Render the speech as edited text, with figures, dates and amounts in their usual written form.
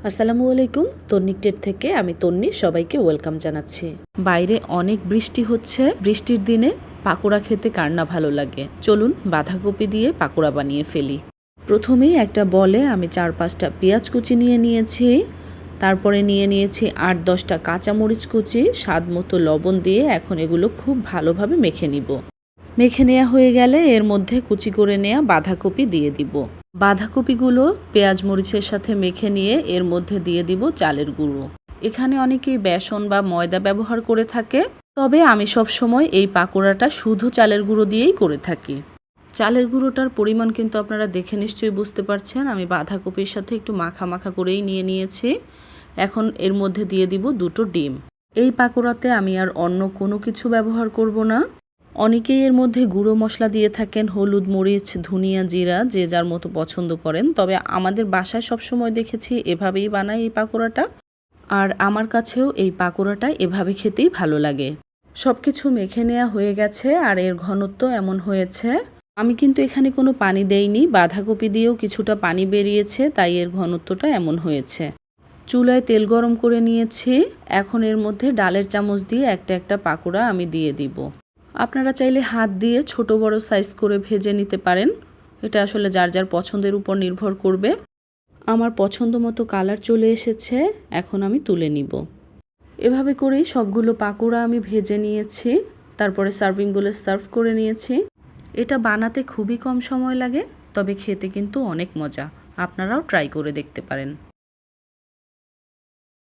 আসসালামু আলাইকুম। তন্নি টেট থেকে আমি তন্নি সবাইকে ওয়েলকাম জানাচ্ছি। বাইরে অনেক বৃষ্টি হচ্ছে। বৃষ্টির দিনে পাকোড়া খেতে কার না ভালো লাগে। চলুন বাঁধাকপি দিয়ে পাকোড়া বানিয়ে ফেলি। প্রথমেই একটা বলে আমি 4-5টা পেঁয়াজ কুচি নিয়ে নিয়েছি। তারপরে নিয়ে নিয়েছি 8-10টা কাঁচামরিচ কুচি, স্বাদ মতো লবণ দিয়ে এখন এগুলো খুব ভালোভাবে মেখে নিব। মেখে নেওয়া হয়ে গেলে এর মধ্যে কুচি করে নেওয়া বাঁধাকপি দিয়ে দিব। বাঁধাকপিগুলো পেঁয়াজ মরিচের সাথে মেখে নিয়ে এর মধ্যে দিয়ে দিব চালের গুঁড়ো। এখানে অনেকেই বেসন বা ময়দা ব্যবহার করে থাকে, তবে আমি সব সময় এই পাকোড়াটা শুধু চালের গুঁড়ো দিয়েই করে থাকি। চালের গুঁড়োটার পরিমাণ কিন্তু আপনারা দেখে নিশ্চয়ই বুঝতে পারছেন। আমি বাঁধাকপির সাথে একটু মাখা মাখা করেই নিয়ে নিয়েছি। এখন এর মধ্যে দিয়ে দিব 2টো ডিম। এই পাকোড়াতে আমি আর অন্য কোনো কিছু ব্যবহার করব না। অনেকেই এর মধ্যে গুঁড়ো মশলা দিয়ে থাকেন, হলুদ, মরিচ, ধনিয়া, জিরা, যে যার মতো পছন্দ করেন। তবে আমাদের বাসায় সবসময় দেখেছি এভাবেই বানায় এই পাকোড়াটা, আর আমার কাছেও এই পাকোড়াটা এভাবে খেতেই ভালো লাগে। সব কিছু মেখে নেওয়া হয়ে গেছে আর এর ঘনত্ব এমন হয়েছে। আমি কিন্তু এখানে কোনো পানি দেইনি, বাঁধাকপি দিয়েও কিছুটা পানি বেরিয়েছে, তাই এর ঘনত্বটা এমন হয়েছে। চুলায় তেল গরম করে নিয়েছি। এখন এর মধ্যে ডালের চামচ দিয়ে একটা একটা পাকোড়া আমি দিয়ে দিব। আপনারা চাইলে হাত দিয়ে ছোট বড় সাইজ করে ভেজে নিতে পারেন। এটা আসলে যার যার পছন্দের উপর নির্ভর করবে। আমার পছন্দ মতো কালার চলে এসেছে, এখন আমি তুলে নিব। এভাবে করেই সবগুলো পাকোড়া আমি ভেজে নিয়েছি। তারপরে সার্ভিং বলে সার্ভ করে নিয়েছি। এটা বানাতে খুবই কম সময় লাগে, তবে খেতে কিন্তু অনেক মজা। আপনারাও ট্রাই করে দেখতে পারেন।